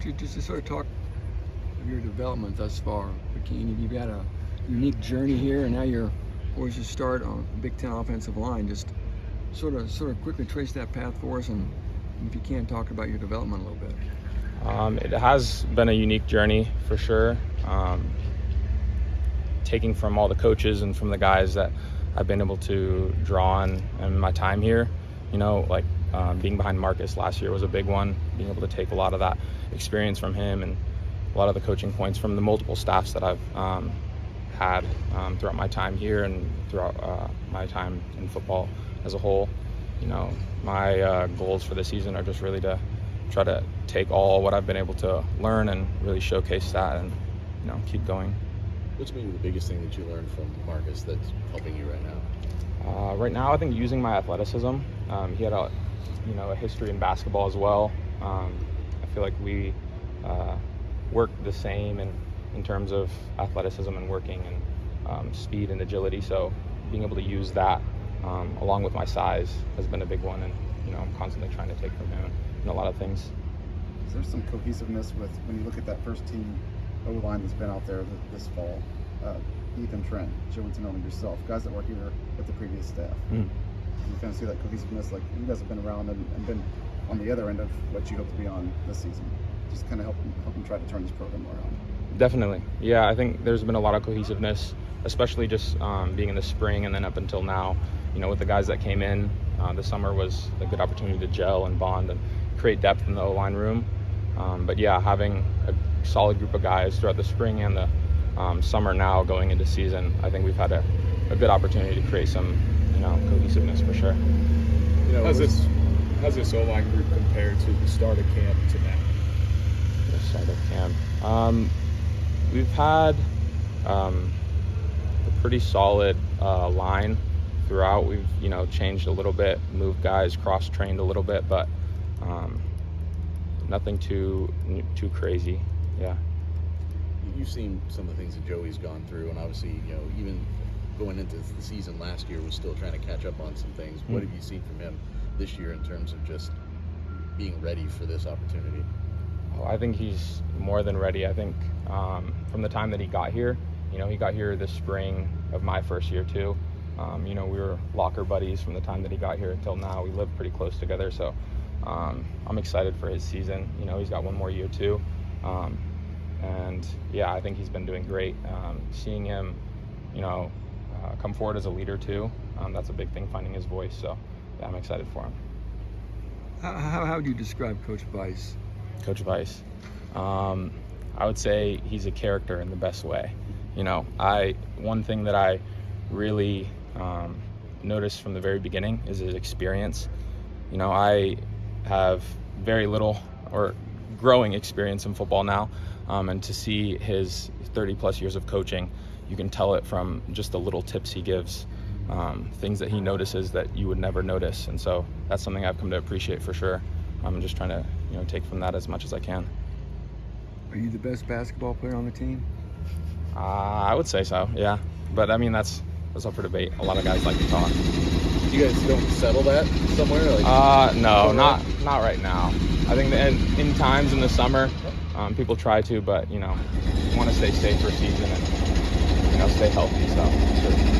you just to sort of talk of your development thus far, Bakyne. You've got a unique journey here, and now you're poised to start on the Big Ten offensive line. Just sort of quickly trace that path for us, and if you can, talk about your development a little bit. It has been a unique journey for sure. Taking from all the coaches and from the guys that I've been able to draw on in my time here, being behind Marcus last year was a big one. Being able to take a lot of that experience from him and a lot of the coaching points from the multiple staffs that I've had throughout my time here and throughout my time in football as a whole. My goals for the season are just really to try to take all what I've been able to learn and really showcase that and keep going. What's maybe the biggest thing that you learned from Marcus that's helping you right now? Right now, I think using my athleticism. He had a history in basketball as well. I feel like we work the same in terms of athleticism and working and speed and agility. So being able to use that along with my size has been a big one, and I'm constantly trying to take from him in a lot of things. Is there some cohesiveness with when you look at that first team O-line that's been out there this fall? Ethan, Trent, Joe Antonelli, yourself, guys that work here with the previous staff. You kind of see that cohesiveness, like you guys have been around and been on the other end of what you hope to be on this season. Just kind of help them try to turn this program around. Definitely. Yeah, I think there's been a lot of cohesiveness, especially just being in the spring and then up until now. With the guys that came in, this summer was a good opportunity to gel and bond and create depth in the O-line room. But yeah, having a solid group of guys throughout the spring and the summer now going into season, I think we've had a good opportunity to create some cohesiveness for sure. How's this O-line group compared to the start of camp to now? The start of camp. We've had a pretty solid line throughout. We've changed a little bit, moved guys, cross-trained a little bit, but nothing too crazy. Yeah. You've seen some of the things that Joey's gone through, and obviously, even going into the season last year was still trying to catch up on some things. What have you seen from him this year in terms of just being ready for this opportunity? Oh, I think he's more than ready. I think from the time that he got here, he got here this spring of my first year too. We were locker buddies from the time that he got here until now. We lived pretty close together, so I'm excited for his season. He's got one more year too. And yeah, I think he's been doing great. Seeing him, come forward as a leader too, that's a big thing, finding his voice. So yeah, I'm excited for him. How do you describe Coach Weiss? Coach Weiss, I would say he's a character in the best way. One thing that I really noticed from the very beginning is his experience. I have very little or growing experience in football now, and to see his 30-plus years of coaching, you can tell it from just the little tips he gives, things that he notices that you would never notice, and so that's something I've come to appreciate for sure. I'm just trying to take from that as much as I can. Are you the best basketball player on the team? I would say so, yeah. But that's up for debate. A lot of guys like to talk. You guys don't settle that somewhere? No, not right now. I think that in times in the summer, people try to, but want to stay safe for season and stay healthy. So. Sure.